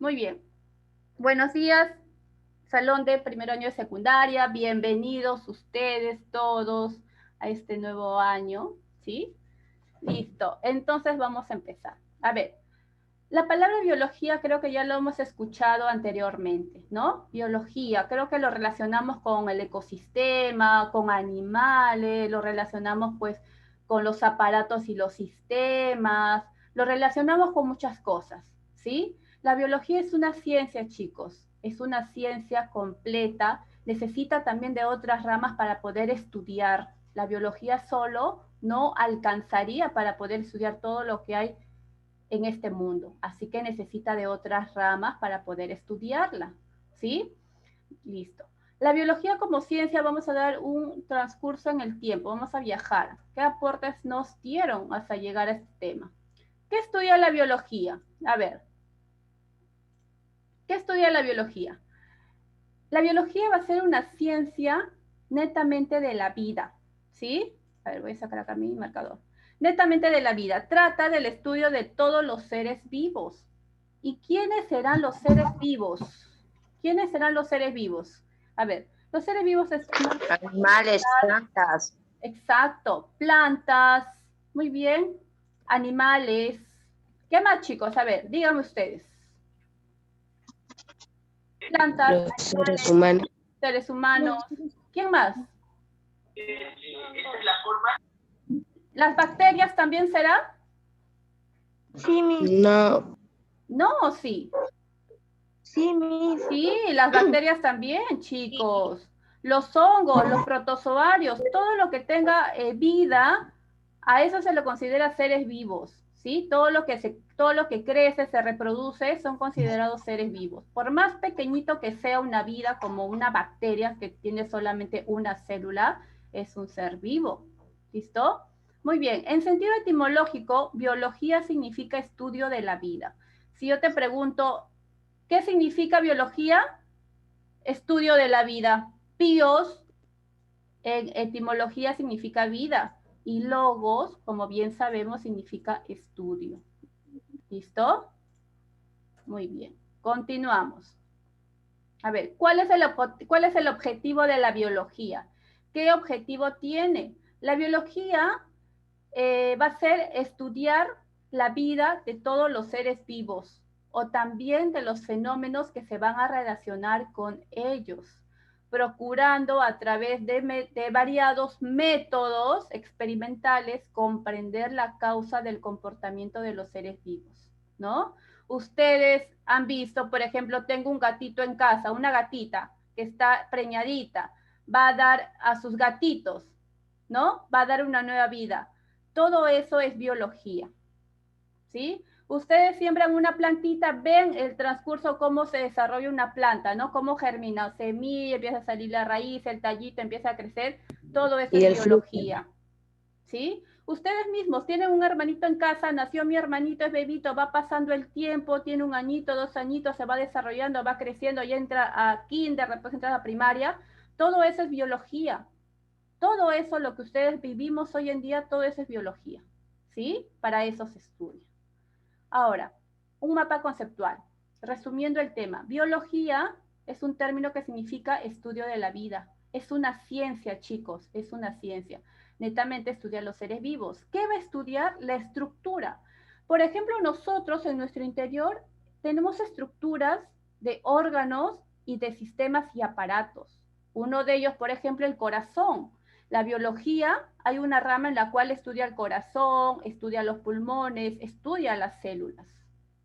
Muy bien. Buenos días, salón de primer año de secundaria. Bienvenidos ustedes todos a este nuevo año, ¿sí? Listo. Entonces vamos a empezar. A ver, la palabra biología creo que ya lo hemos escuchado anteriormente, ¿no? Biología, creo que lo relacionamos con el ecosistema, con animales, lo relacionamos pues con los aparatos y los sistemas, lo relacionamos con muchas cosas, ¿sí? La biología es una ciencia, chicos, es una ciencia completa, necesita también de otras ramas para poder estudiar. La biología solo no alcanzaría para poder estudiar todo lo que hay en este mundo. Así que necesita de otras ramas para poder estudiarla. ¿Sí? Listo. La biología como ciencia, vamos a dar un transcurso en el tiempo, vamos a viajar. ¿Qué aportes nos dieron hasta llegar a este tema? ¿Qué estudia la biología? A ver, ¿qué estudia la biología? La biología va a ser una ciencia netamente de la vida, ¿sí? A ver, voy a sacar acá mi marcador. Netamente de la vida. Trata del estudio de todos los seres vivos. ¿Y quiénes serán los seres vivos? ¿Quiénes serán los seres vivos? A ver, los seres vivos están Animales, plantas. exacto, plantas, muy bien, animales. ¿Qué más, chicos? A ver, díganme ustedes. Plantas, Los seres humanos. seres humanos. ¿Quién más? ¿Las bacterias también será? Sí, No, No, sí. sí, Miss. Sí, las bacterias también, chicos. Los hongos, los protozoarios, todo lo que tenga vida, a eso se lo considera seres vivos, ¿sí? Todo lo que crece, se reproduce, son considerados seres vivos. Por más pequeñito que sea una vida, como una bacteria que tiene solamente una célula, es un ser vivo. ¿Listo? Muy bien. En sentido etimológico, biología significa estudio de la vida. Si yo te pregunto, ¿qué significa biología? Estudio de la vida. Bios, en etimología significa vida. Y logos, como bien sabemos, significa estudio. ¿Listo? Muy bien. Continuamos. A ver, ¿cuál es el objetivo de la biología? ¿Qué objetivo tiene? La biología va a ser estudiar la vida de todos los seres vivos o también de los fenómenos que se van a relacionar con ellos, procurando a través de variados métodos experimentales comprender la causa del comportamiento de los seres vivos, ¿no? Ustedes han visto, por ejemplo, tengo un gatito en casa, una gatita que está preñadita, va a dar a sus gatitos, ¿no? Va a dar una nueva vida. Todo eso es biología, ¿sí? Ustedes siembran una plantita, ven el transcurso, cómo se desarrolla una planta, ¿no? Cómo germina, semilla, empieza a salir la raíz, el tallito empieza a crecer, todo eso y es el fruto. biología, ¿sí? Ustedes mismos tienen un hermanito en casa, nació mi hermanito, es bebito, va pasando el tiempo, tiene 1 añito, 2 añitos, se va desarrollando, va creciendo, ya entra a kinder, después entra a primaria, todo eso es biología. Todo eso, lo que ustedes vivimos hoy en día, todo eso es biología, ¿sí? Para eso se estudia. Ahora, un mapa conceptual. Resumiendo el tema, biología es un término que significa estudio de la vida. Es una ciencia, chicos, es una ciencia. Netamente estudia los seres vivos. ¿Qué va a estudiar? La estructura. Por ejemplo, nosotros en nuestro interior tenemos estructuras de órganos y de sistemas y aparatos. Uno de ellos, por ejemplo, el corazón. La biología, hay una rama en la cual estudia el corazón, estudia los pulmones, estudia las células,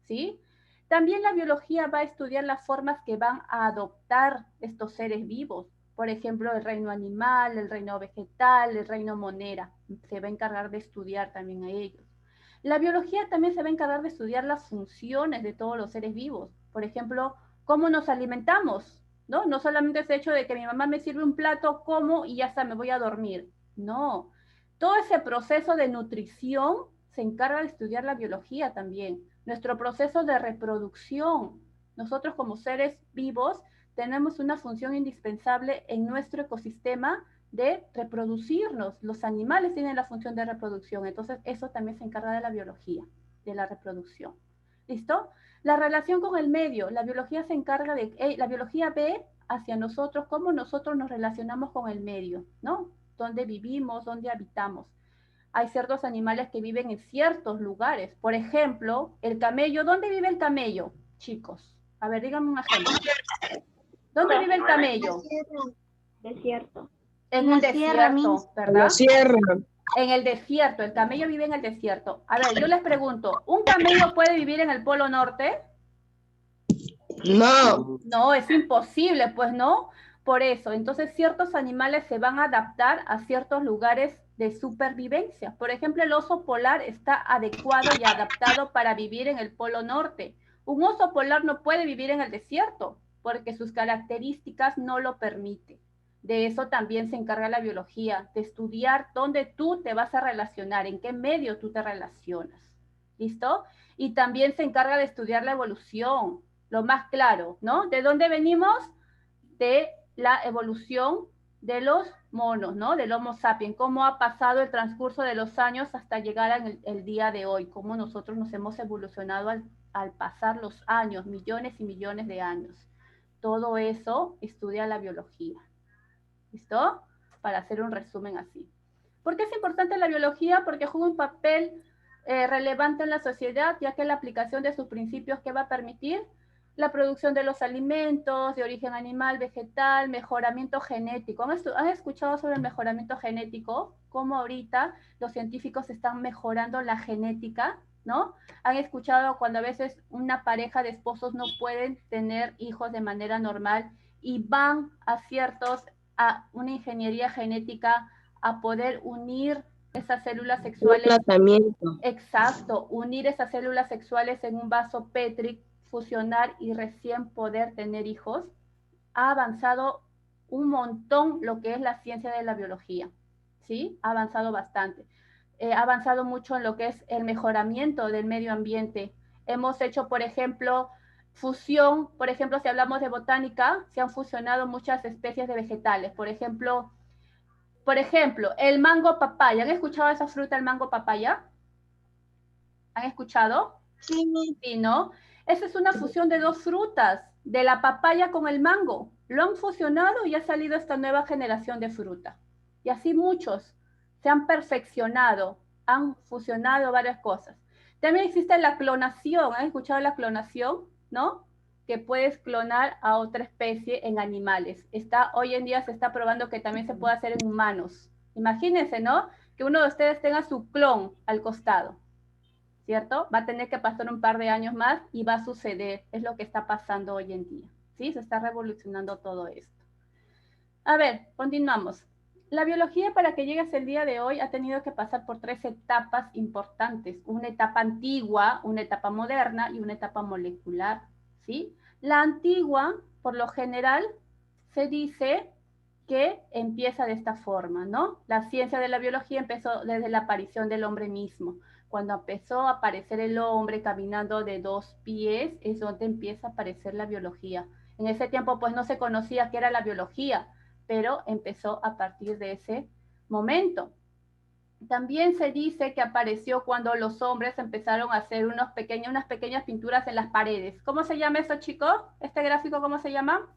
¿sí? También la biología va a estudiar las formas que van a adoptar estos seres vivos. Por ejemplo, el reino animal, el reino vegetal, el reino monera. Se va a encargar de estudiar también a ellos. La biología también se va a encargar de estudiar las funciones de todos los seres vivos. Por ejemplo, cómo nos alimentamos, ¿no? No solamente es el hecho de que mi mamá me sirve un plato, como y ya está, me voy a dormir. No. Todo ese proceso de nutrición se encarga de estudiar la biología también. Nuestro proceso de reproducción. Nosotros como seres vivos tenemos una función indispensable en nuestro ecosistema de reproducirnos. Los animales tienen la función de reproducción, entonces eso también se encarga de la biología, de la reproducción. ¿Listo? La relación con el medio, la biología se encarga de, la biología ve hacia nosotros cómo nosotros nos relacionamos con el medio, ¿no? Dónde vivimos, dónde habitamos. Hay ciertos animales que viven en ciertos lugares. Por ejemplo, el camello. ¿Dónde vive el camello, chicos? A ver, díganme un ejemplo. ¿Dónde vive el camello? Desierto. En un desierto, En la ¿verdad? sierra. En el desierto. El camello vive en el desierto. A ver, yo les pregunto, ¿un camello puede vivir en el Polo Norte? No. No, es imposible, pues no. Por eso, entonces ciertos animales se van a adaptar a ciertos lugares de supervivencia. Por ejemplo, el oso polar está adecuado y adaptado para vivir en el Polo Norte. Un oso polar no puede vivir en el desierto porque sus características no lo permiten. De eso también se encarga la biología, de estudiar dónde tú te vas a relacionar, en qué medio tú te relacionas. ¿Listo? Y también se encarga de estudiar la evolución, lo más claro, ¿no? ¿De dónde venimos? De la evolución de los monos, ¿no? Del Homo sapiens, cómo ha pasado el transcurso de los años hasta llegar al día de hoy, cómo nosotros nos hemos evolucionado al pasar los años, millones y millones de años. Todo eso estudia la biología. ¿Listo? Para hacer un resumen así. ¿Por qué es importante la biología? Porque juega un papel relevante en la sociedad, ya que la aplicación de sus principios que va a permitir la producción de los alimentos de origen animal, vegetal, mejoramiento genético. ¿Han escuchado sobre el mejoramiento genético? Cómo ahorita los científicos están mejorando la genética, ¿no? Han escuchado cuando a veces una pareja de esposos no pueden tener hijos de manera normal y van a una ingeniería genética a poder unir esas células Un sexuales. tratamiento. Exacto, unir esas células sexuales en un vaso Petri, fusionar y recién poder tener hijos. Ha avanzado un montón lo que es la ciencia de la biología, ¿sí? Ha avanzado bastante. Ha avanzado mucho en lo que es el mejoramiento del medio ambiente. Hemos hecho, por ejemplo, fusión, por ejemplo, si hablamos de botánica, se han fusionado muchas especies de vegetales. Por ejemplo, el mango papaya. ¿Han escuchado esa fruta, el mango papaya? ¿Han escuchado? Sí. Sí, ¿no? Esa es una fusión de dos frutas, de la papaya con el mango. Lo han fusionado y ha salido esta nueva generación de fruta. Y así muchos se han perfeccionado, han fusionado varias cosas. También existe la clonación. ¿Han escuchado la clonación? ¿No? Que puedes clonar a otra especie en animales. Hoy en día se está probando que también se puede hacer en humanos. Imagínense, ¿no? Que uno de ustedes tenga su clon al costado. ¿Cierto? Va a tener que pasar un par de años más y va a suceder. Es lo que está pasando hoy en día. ¿Sí? Se está revolucionando todo esto. A ver, continuamos. La biología, para que llegue hasta el día de hoy, ha tenido que pasar por 3 etapas importantes. Una etapa antigua, una etapa moderna y una etapa molecular. ¿Sí? La antigua, por lo general, se dice que empieza de esta forma, ¿no? La ciencia de la biología empezó desde la aparición del hombre mismo. Cuando empezó a aparecer el hombre caminando de 2 pies, es donde empieza a aparecer la biología. En ese tiempo, pues no se conocía qué era la biología, pero empezó a partir de ese momento. También se dice que apareció cuando los hombres empezaron a hacer unas pequeñas pinturas en las paredes. ¿Cómo se llama eso, chicos? ¿Este gráfico cómo se llama?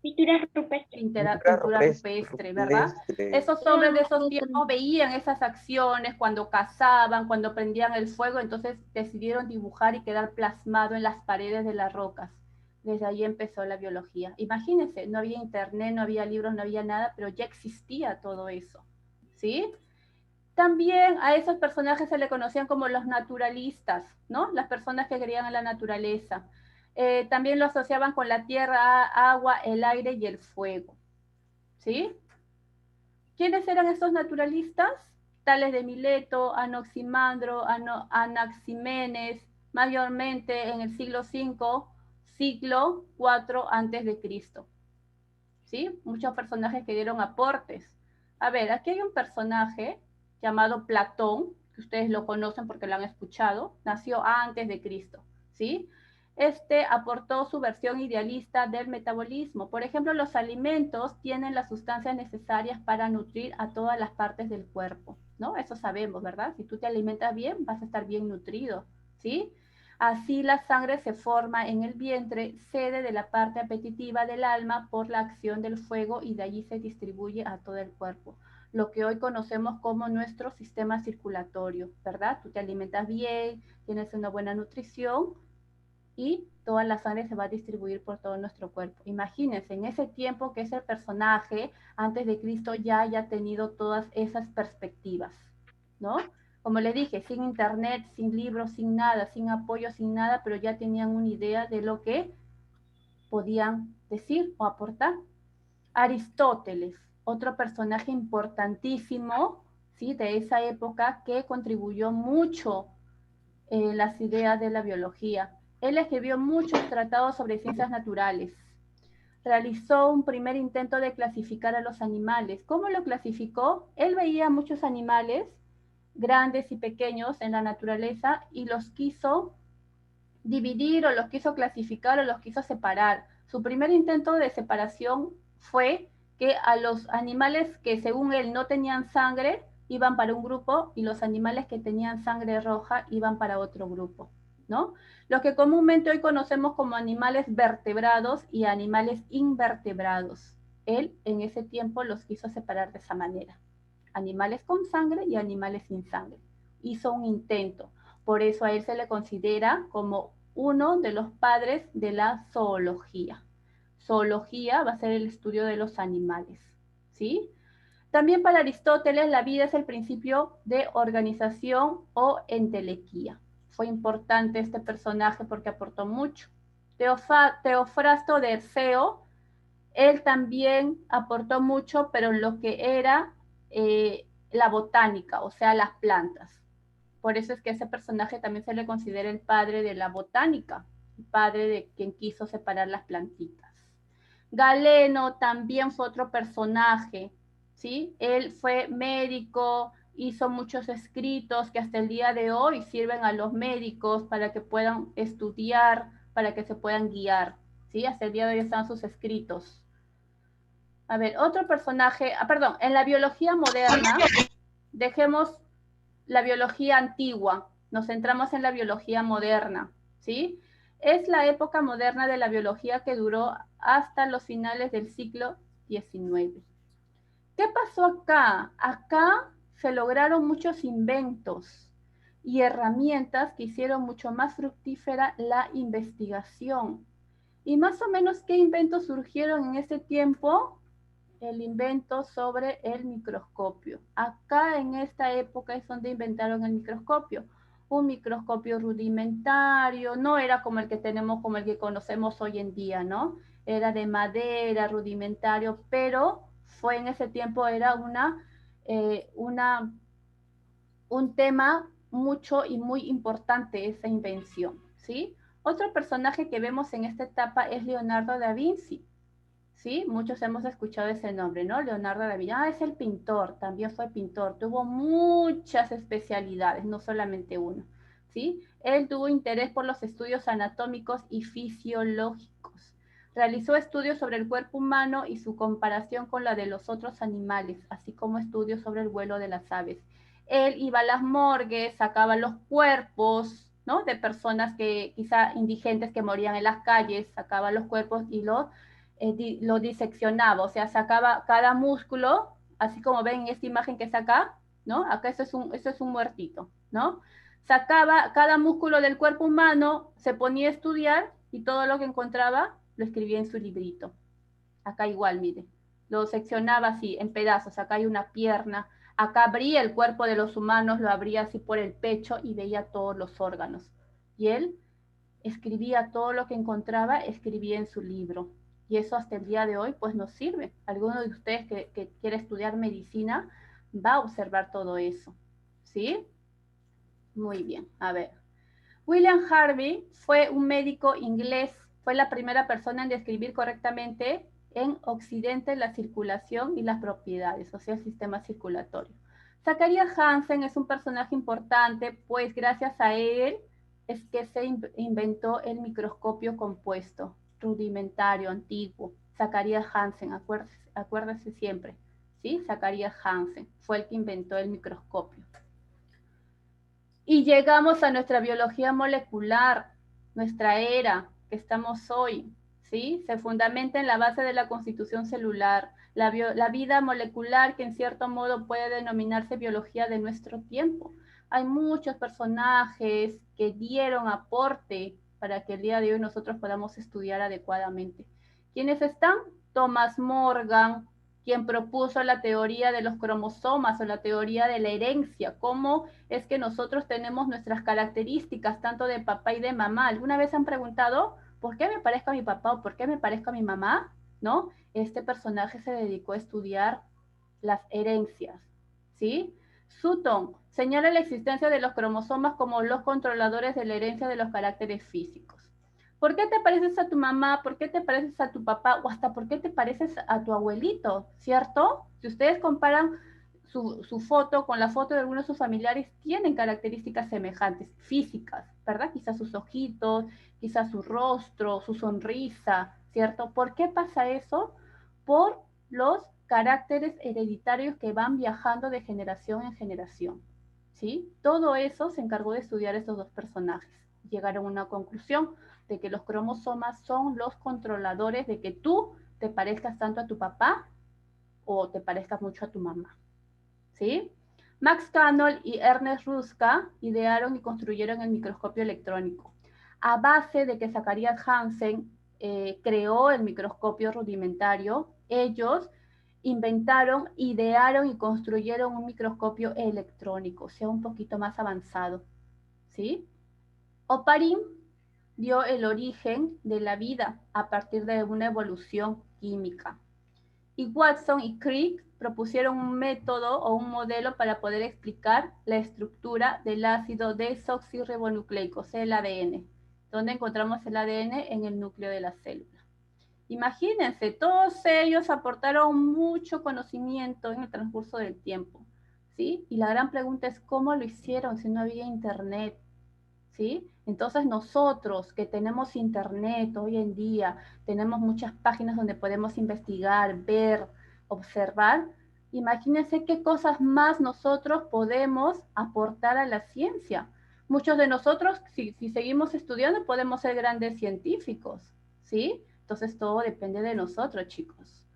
Pintura rupestre. Pintura rupestre, ¿verdad? Esos hombres de esos tiempos veían esas acciones cuando cazaban, cuando prendían el fuego, entonces decidieron dibujar y quedar plasmado en las paredes de las rocas. Desde ahí empezó la biología. Imagínense, no había internet, no había libros, no había nada, pero ya existía todo eso, ¿sí? También a esos personajes se le conocían como los naturalistas, ¿no? Las personas que creían en la naturaleza. También lo asociaban con la tierra, agua, el aire y el fuego, ¿sí? ¿Quiénes eran estos naturalistas? Tales de Mileto, Anaximandro, Anaximenes, mayormente en el siglo V, siglo IV antes de Cristo. ¿Sí? Muchos personajes que dieron aportes. A ver, aquí hay un personaje llamado Platón, que ustedes lo conocen porque lo han escuchado, nació antes de Cristo, ¿sí? Este aportó su versión idealista del metabolismo. Por ejemplo, los alimentos tienen las sustancias necesarias para nutrir a todas las partes del cuerpo, ¿no? Eso sabemos, ¿verdad? Si tú te alimentas bien, vas a estar bien nutrido, ¿sí? Así la sangre se forma en el vientre, sede de la parte apetitiva del alma por la acción del fuego y de allí se distribuye a todo el cuerpo. Lo que hoy conocemos como nuestro sistema circulatorio, ¿verdad? Tú te alimentas bien, tienes una buena nutrición y toda la sangre se va a distribuir por todo nuestro cuerpo. Imagínense, en ese tiempo que ese personaje antes de Cristo ya haya tenido todas esas perspectivas, ¿no? Como le dije, sin internet, sin libros, sin nada, sin apoyo, sin nada, pero ya tenían una idea de lo que podían decir o aportar. Aristóteles, otro personaje importantísimo, ¿sí? De esa época que contribuyó mucho en las ideas de la biología. Él escribió muchos tratados sobre ciencias naturales. Realizó un primer intento de clasificar a los animales. ¿Cómo lo clasificó? Él veía muchos animales, grandes y pequeños, en la naturaleza y los quiso dividir o los quiso clasificar o los quiso separar. Su primer intento de separación fue que a los animales que según él no tenían sangre iban para un grupo y los animales que tenían sangre roja iban para otro grupo, ¿no? Lo que comúnmente hoy conocemos como animales vertebrados y animales invertebrados. Él en ese tiempo los quiso separar de esa manera. Animales con sangre y animales sin sangre. Hizo un intento. Por eso a él se le considera como uno de los padres de la zoología. Zoología va a ser el estudio de los animales, ¿sí? También para Aristóteles la vida es el principio de organización o entelequía. Fue importante este personaje porque aportó mucho. Teofrasto de Erceo, él también aportó mucho, pero en lo que era la botánica, o sea, las plantas. Por eso es que a ese personaje también se le considera el padre de la botánica, el padre de quien quiso separar las plantitas. Galeno también fue otro personaje, ¿sí? Él fue médico, hizo muchos escritos que hasta el día de hoy sirven a los médicos para que puedan estudiar, para que se puedan guiar, ¿sí? Hasta el día de hoy están sus escritos. A ver, otro personaje, perdón, en la biología moderna, dejemos la biología antigua, nos centramos en la biología moderna, ¿sí? Es la época moderna de la biología que duró hasta los finales del siglo XIX. ¿Qué pasó acá? Acá se lograron muchos inventos y herramientas que hicieron mucho más fructífera la investigación. Y más o menos, ¿qué inventos surgieron en ese tiempo? El invento sobre el microscopio. Acá en esta época es donde inventaron el microscopio. Un microscopio rudimentario, no era como el que tenemos, como el que conocemos hoy en día, ¿no? Era de madera, rudimentario, pero fue en ese tiempo, era un tema mucho y muy importante esa invención, ¿sí? Otro personaje que vemos en esta etapa es Leonardo da Vinci. ¿Sí? Muchos hemos escuchado ese nombre, ¿no? Leonardo da Vinci. Ah, es el pintor, también fue pintor. Tuvo muchas especialidades, no solamente una, ¿sí? Él tuvo interés por los estudios anatómicos y fisiológicos. Realizó estudios sobre el cuerpo humano y su comparación con la de los otros animales, así como estudios sobre el vuelo de las aves. Él iba a las morgues, sacaba los cuerpos, ¿no? De personas que quizá indigentes que morían en las calles, sacaba los cuerpos y lo diseccionaba, o sea, sacaba cada músculo, así como ven en esta imagen que está acá, ¿no? Acá eso es un muertito, ¿no? Sacaba cada músculo del cuerpo humano, se ponía a estudiar y todo lo que encontraba lo escribía en su librito. Acá igual, mire, lo seccionaba así en pedazos, acá hay una pierna, acá abría el cuerpo de los humanos, lo abría así por el pecho y veía todos los órganos. Y él escribía todo lo que encontraba, escribía en su libro. Y eso hasta el día de hoy pues nos sirve. Alguno de ustedes que quiere estudiar medicina va a observar todo eso. ¿Sí? Muy bien, a ver. William Harvey fue un médico inglés, fue la primera persona en describir correctamente en Occidente la circulación y las propiedades, o sea, el sistema circulatorio. Zacharias Hansen es un personaje importante, pues gracias a él es que se inventó el microscopio compuesto, rudimentario, antiguo. Zacharias Hansen, acuérdese siempre, ¿sí? Zacharias Hansen fue el que inventó el microscopio. Y llegamos a nuestra biología molecular, nuestra era que estamos hoy, ¿sí? Se fundamenta en la base de la constitución celular, la vida molecular que en cierto modo puede denominarse biología de nuestro tiempo. Hay muchos personajes que dieron aporte para que el día de hoy nosotros podamos estudiar adecuadamente. ¿Quiénes están? Thomas Morgan, quien propuso la teoría de los cromosomas o la teoría de la herencia, cómo es que nosotros tenemos nuestras características tanto de papá y de mamá. ¿Alguna vez han preguntado por qué me parezco a mi papá o por qué me parezco a mi mamá? ¿No? Este personaje se dedicó a estudiar las herencias, ¿sí? Sutton señala la existencia de los cromosomas como los controladores de la herencia de los caracteres físicos. ¿Por qué te pareces a tu mamá? ¿Por qué te pareces a tu papá? O hasta ¿por qué te pareces a tu abuelito? ¿Cierto? Si ustedes comparan su foto con la foto de algunos de sus familiares, tienen características semejantes, físicas, ¿verdad? Quizás sus ojitos, quizás su rostro, su sonrisa, ¿cierto? ¿Por qué pasa eso? Por los caracteres hereditarios que van viajando de generación en generación, ¿sí? Todo eso se encargó de estudiar estos dos personajes. Llegaron a una conclusión de que los cromosomas son los controladores de que tú te parezcas tanto a tu papá o te parezcas mucho a tu mamá, ¿sí? Max Canol y Ernest Ruska idearon y construyeron el microscopio electrónico. A base de que Zacharias Hansen creó el microscopio rudimentario, ellos inventaron, idearon y construyeron un microscopio electrónico, o sea, un poquito más avanzado, ¿sí? Oparin dio el origen de la vida a partir de una evolución química. Y Watson y Crick propusieron un método o un modelo para poder explicar la estructura del ácido desoxirribonucleico, o sea, el ADN. ¿Dónde encontramos el ADN? En el núcleo de la célula. Imagínense, todos ellos aportaron mucho conocimiento en el transcurso del tiempo, ¿sí? Y la gran pregunta es, ¿cómo lo hicieron si no había internet? ¿Sí? Entonces nosotros que tenemos internet hoy en día, tenemos muchas páginas donde podemos investigar, ver, observar, imagínense qué cosas más nosotros podemos aportar a la ciencia. Muchos de nosotros, si seguimos estudiando, podemos ser grandes científicos, ¿sí? Entonces todo depende de nosotros, chicos.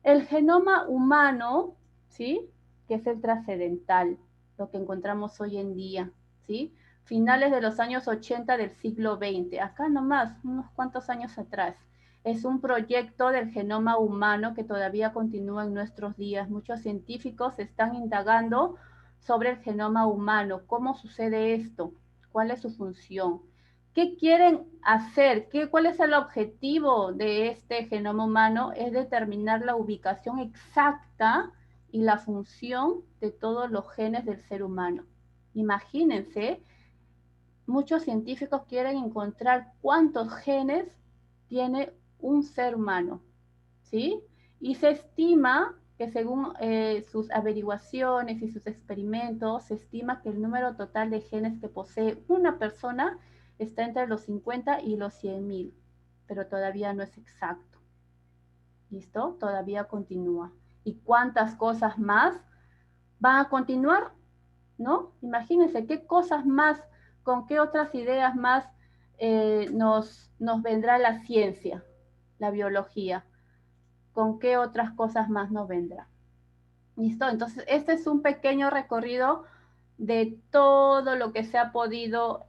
El genoma humano, ¿sí? Que es el trascendental, lo que encontramos hoy en día, ¿sí? Finales de los años 80 del siglo XX, acá nomás, unos cuantos años atrás. Es un proyecto del genoma humano que todavía continúa en nuestros días. Muchos científicos están indagando sobre el genoma humano, cómo sucede esto, cuál es su función. ¿Qué quieren hacer? ¿Cuál es el objetivo de este genoma humano? Es determinar la ubicación exacta y la función de todos los genes del ser humano. Imagínense, muchos científicos quieren encontrar cuántos genes tiene un ser humano, ¿sí? Y se estima que según sus averiguaciones y sus experimentos, se estima que el número total de genes que posee una persona está entre los 50 y los 100.000, pero todavía no es exacto. ¿Listo? Todavía continúa. ¿Y cuántas cosas más van a continuar? ¿No? Imagínense qué cosas más, con qué otras ideas más nos vendrá la ciencia, la biología, con qué otras cosas más nos vendrá. ¿Listo? Entonces, este es un pequeño recorrido de todo lo que se ha podido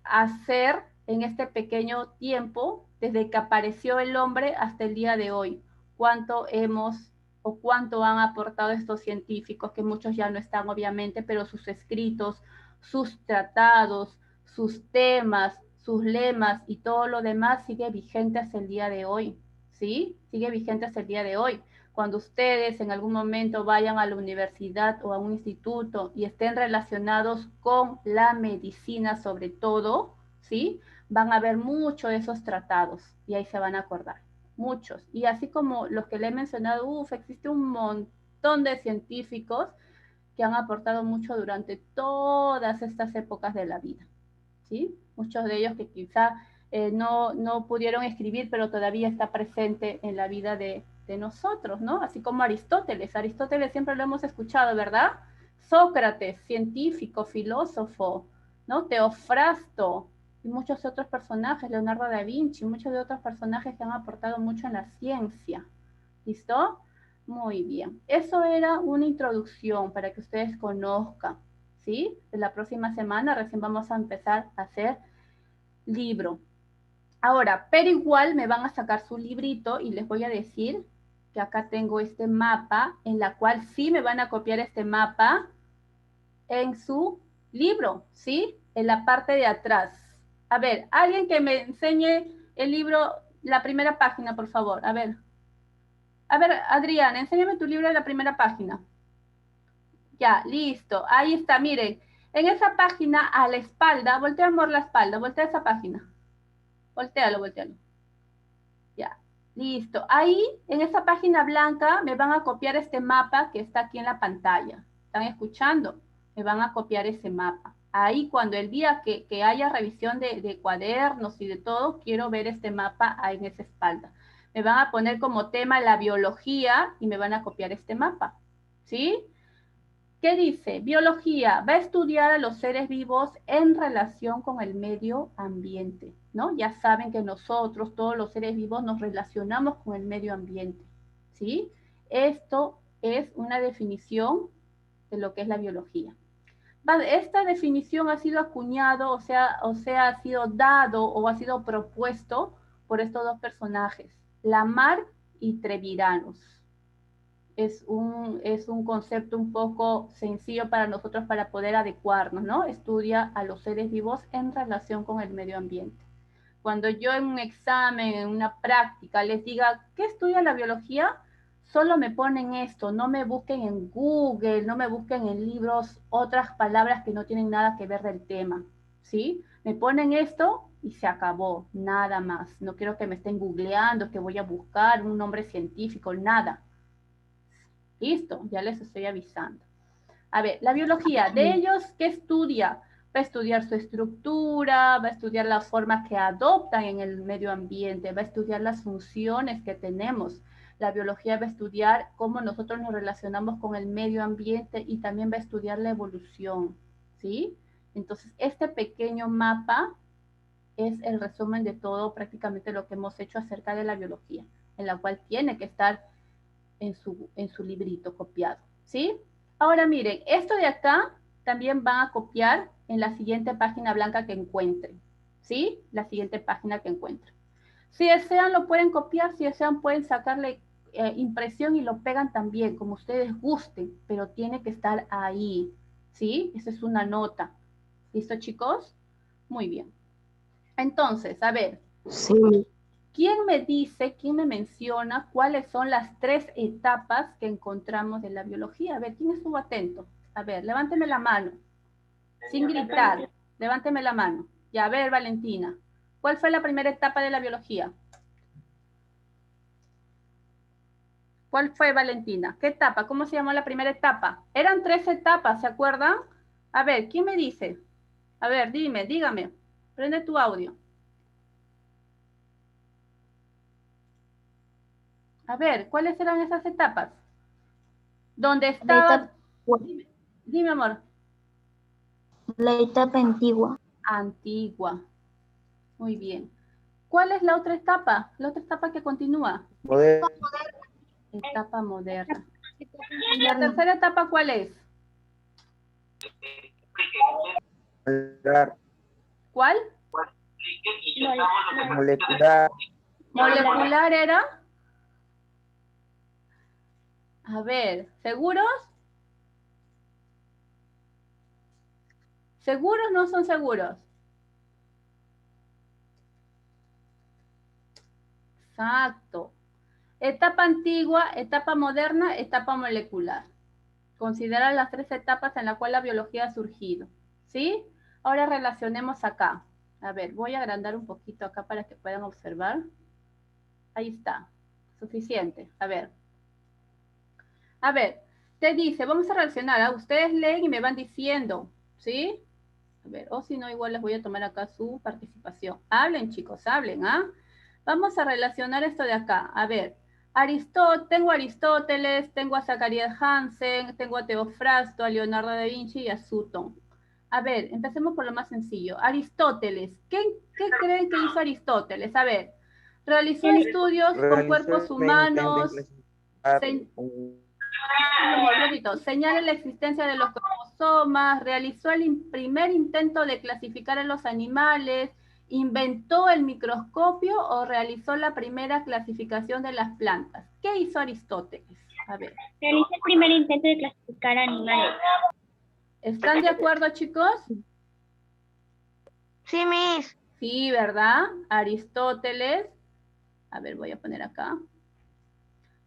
hacer en este pequeño tiempo, desde que apareció el hombre hasta el día de hoy. Cuánto hemos o cuánto han aportado estos científicos, que muchos ya no están obviamente, pero sus escritos, sus tratados, sus temas, sus lemas y todo lo demás sigue vigente hasta el día de hoy, ¿sí? Sigue vigente hasta el día de hoy. Cuando ustedes en algún momento vayan a la universidad o a un instituto y estén relacionados con la medicina sobre todo, ¿sí? Van a ver mucho de esos tratados y ahí se van a acordar, muchos. Y así como los que le he mencionado, existe un montón de científicos que han aportado mucho durante todas estas épocas de la vida, ¿sí? Muchos de ellos que quizá no pudieron escribir, pero todavía está presente en la vida de nosotros, ¿no? Así como Aristóteles. Aristóteles siempre lo hemos escuchado, ¿verdad? Sócrates, científico, filósofo, ¿no? Teofrasto y muchos otros personajes, Leonardo da Vinci, muchos de otros personajes que han aportado mucho en la ciencia. ¿Listo? Muy bien. Eso era una introducción para que ustedes conozcan, ¿sí? De la próxima semana recién vamos a empezar a hacer libro. Ahora, pero igual me van a sacar su librito y les voy a decir que acá tengo este mapa en la cual sí me van a copiar este mapa en su libro, ¿sí? En la parte de atrás. A ver, alguien que me enseñe el libro, la primera página, por favor. A ver, Adrián, enséñame tu libro de la primera página. Ya, listo. Ahí está, miren. En esa página, a la espalda, voltea, amor, la espalda, voltea esa página. Voltealo. Ya, listo. Ahí, en esa página blanca, me van a copiar este mapa que está aquí en la pantalla. ¿Están escuchando? Me van a copiar ese mapa. Ahí, cuando el día que haya revisión de cuadernos y de todo, quiero ver este mapa ahí en esa espalda. Me van a poner como tema la biología y me van a copiar este mapa. ¿Sí? ¿Qué dice? Biología va a estudiar a los seres vivos en relación con el medio ambiente, ¿no? Ya saben que nosotros, todos los seres vivos, nos relacionamos con el medio ambiente, ¿sí? Esto es una definición de lo que es la biología. Esta definición ha sido acuñado, o sea, ha sido dado o ha sido propuesto por estos dos personajes, Lamarck y Treviranus. Es un concepto un poco sencillo para nosotros para poder adecuarnos, ¿no? Estudia a los seres vivos en relación con el medio ambiente. Cuando yo en un examen, en una práctica, les diga, ¿qué estudia la biología? Solo me ponen esto, no me busquen en Google, no me busquen en libros otras palabras que no tienen nada que ver del tema, ¿sí? Me ponen esto y se acabó, nada más. No quiero que me estén googleando, que voy a buscar un nombre científico, nada. Listo, ya les estoy avisando. A ver, la biología, de ellos, ¿qué estudia? Va a estudiar su estructura, va a estudiar las formas que adoptan en el medio ambiente, va a estudiar las funciones que tenemos. La biología va a estudiar cómo nosotros nos relacionamos con el medio ambiente y también va a estudiar la evolución, ¿sí? Entonces, este pequeño mapa es el resumen de todo prácticamente lo que hemos hecho acerca de la biología, en la cual tiene que estar en su librito copiado, ¿sí? Ahora miren, esto de acá también van a copiar en la siguiente página blanca que encuentren, ¿sí? La siguiente página que encuentren. Si desean lo pueden copiar, si desean pueden sacarle impresión y lo pegan también, como ustedes gusten, pero tiene que estar ahí, ¿sí? Esa es una nota. ¿Listo, chicos? Muy bien. Entonces, a ver. Sí. ¿Quién me dice, quién me menciona cuáles son las 3 etapas que encontramos de la biología? A ver, ¿quién estuvo atento? A ver, levánteme la mano. Sin gritar, levánteme la mano. Ya, a ver, Valentina. ¿Cuál fue la primera etapa de la biología? ¿Cuál fue, Valentina? ¿Qué etapa? ¿Cómo se llamó la primera etapa? Eran 3 etapas, ¿se acuerdan? A ver, ¿quién me dice? A ver, dígame. Prende tu audio. A ver, ¿cuáles eran esas etapas? ¿Dónde estaba? Dime, amor. La etapa antigua. Antigua. Muy bien. ¿Cuál es la otra etapa? La otra etapa que continúa. Moderna. Etapa moderna. ¿Y la tercera etapa cuál es? ¿Cuál? Molecular. ¿Molecular era? A ver, ¿seguros? ¿Seguros o no son seguros? Exacto. Etapa antigua, etapa moderna, etapa molecular. Considera las 3 etapas en las cuales la biología ha surgido. ¿Sí? Ahora relacionemos acá. A ver, voy a agrandar un poquito acá para que puedan observar. Ahí está. Suficiente. A ver. A ver, te dice, vamos a relacionar. ¿Ah? Ustedes leen y me van diciendo. ¿Sí? A ver, o si no, igual les voy a tomar acá su participación. Hablen, chicos, hablen, ¿ah? Vamos a relacionar esto de acá. A ver, Tengo a Aristóteles, tengo a Zacarías Hansen, tengo a Teofrasto, a Leonardo da Vinci y a Sutton. A ver, empecemos por lo más sencillo. Aristóteles, ¿qué creen que hizo Aristóteles? A ver, realizó estudios con cuerpos humanos, señala la existencia de los cromosomas, realizó el primer intento de clasificar a los animales, inventó el microscopio o realizó la primera clasificación de las plantas. ¿Qué hizo Aristóteles? A ver. Realizó el primer intento de clasificar animales. ¿Están de acuerdo, chicos? Sí, Miss. Sí, ¿verdad? Aristóteles. A ver, voy a poner acá.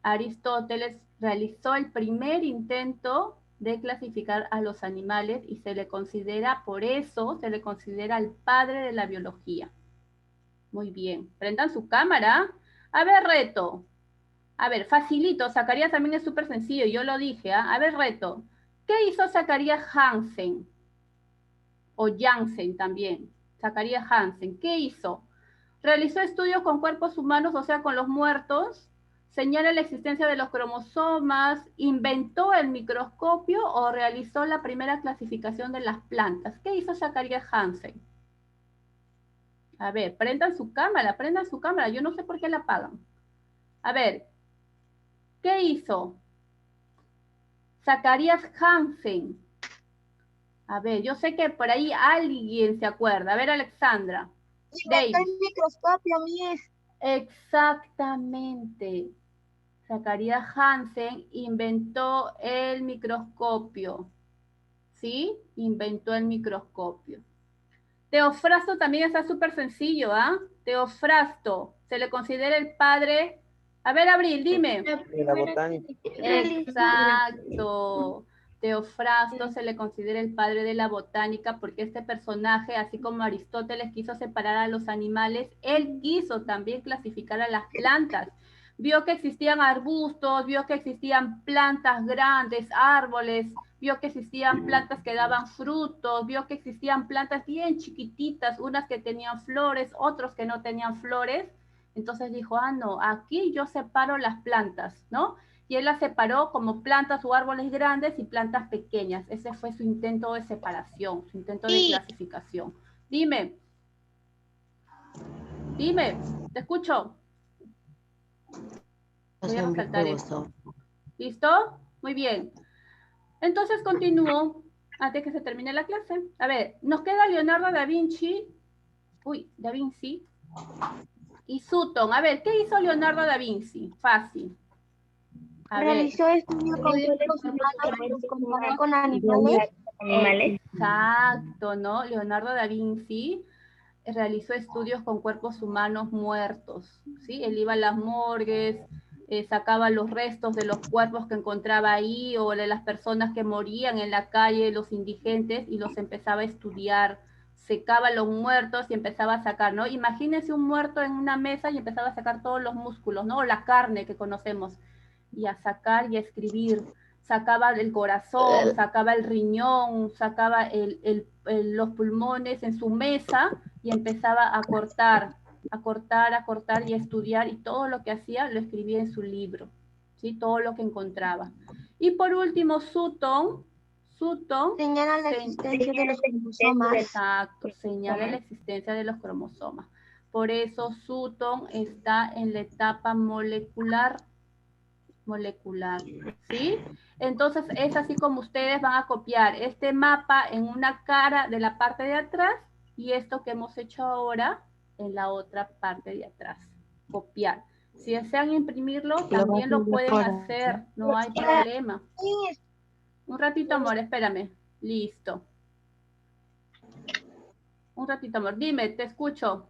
Aristóteles realizó el primer intento de clasificar a los animales y se le considera, por eso, se le considera el padre de la biología. Muy bien. Prendan su cámara. A ver, reto. A ver, facilito. Zacarías también es súper sencillo. Yo lo dije. ¿Ah? A ver, reto. ¿Qué hizo Zacarías Hansen? O Janssen también. Zacarías Hansen. ¿Qué hizo? Realizó estudios con cuerpos humanos, o sea, con los muertos. Señala la existencia de los cromosomas, inventó el microscopio o realizó la primera clasificación de las plantas. ¿Qué hizo Zacarías Hansen? A ver, prendan su cámara, yo no sé por qué la apagan. A ver, ¿qué hizo Zacarías Hansen? A ver, yo sé que por ahí alguien se acuerda. A ver, Alexandra. Inventó el microscopio, Miss. Exactamente. Zacarías Hansen inventó el microscopio. ¿Sí? Inventó el microscopio. Teofrasto también está súper sencillo, ¿ah? Teofrasto, se le considera el padre. A ver, Abril, dime. De la botánica. Exacto. Teofrasto se le considera el padre de la botánica porque este personaje, así como Aristóteles quiso separar a los animales, él quiso también clasificar a las plantas. Vio que existían arbustos, vio que existían plantas grandes, árboles, vio que existían plantas que daban frutos, vio que existían plantas bien chiquititas, unas que tenían flores, otros que no tenían flores. Entonces dijo, ah, no, aquí yo separo las plantas, ¿no? Y él las separó como plantas o árboles grandes y plantas pequeñas. Ese fue su intento de separación, su intento de clasificación. Dime, te escucho. Voy a resaltar esto. ¿Listo? Muy bien. Entonces continúo antes que se termine la clase. A ver, nos queda Leonardo da Vinci. Da Vinci. Y Sutton. A ver, ¿qué hizo Leonardo da Vinci? Fácil. Realizó estudios con cuerpos humanos con animales. Exacto, ¿no? Leonardo da Vinci realizó estudios con cuerpos humanos muertos, ¿sí? Él iba a las morgues, sacaba los restos de los cuerpos que encontraba ahí o de las personas que morían en la calle, los indigentes, y los empezaba a estudiar, secaba los muertos y empezaba a sacar, ¿no? Imagínense un muerto en una mesa y empezaba a sacar todos los músculos, ¿no? O la carne que conocemos, y a sacar y a escribir. Sacaba el corazón, sacaba el riñón, sacaba los pulmones en su mesa y empezaba a cortar y a estudiar, y todo lo que hacía lo escribía en su libro, ¿sí? Todo lo que encontraba. Y por último, Sutton señala la existencia de los cromosomas. Exacto, señala la existencia de los cromosomas. Por eso Sutton está en la etapa molecular, ¿sí? Entonces es así como ustedes van a copiar este mapa en una cara de la parte de atrás y esto que hemos hecho ahora en la otra parte de atrás. Copiar. Si desean imprimirlo, también lo pueden hacer, no hay problema. Un ratito, amor, espérame. Listo. Un ratito, amor. Dime, te escucho.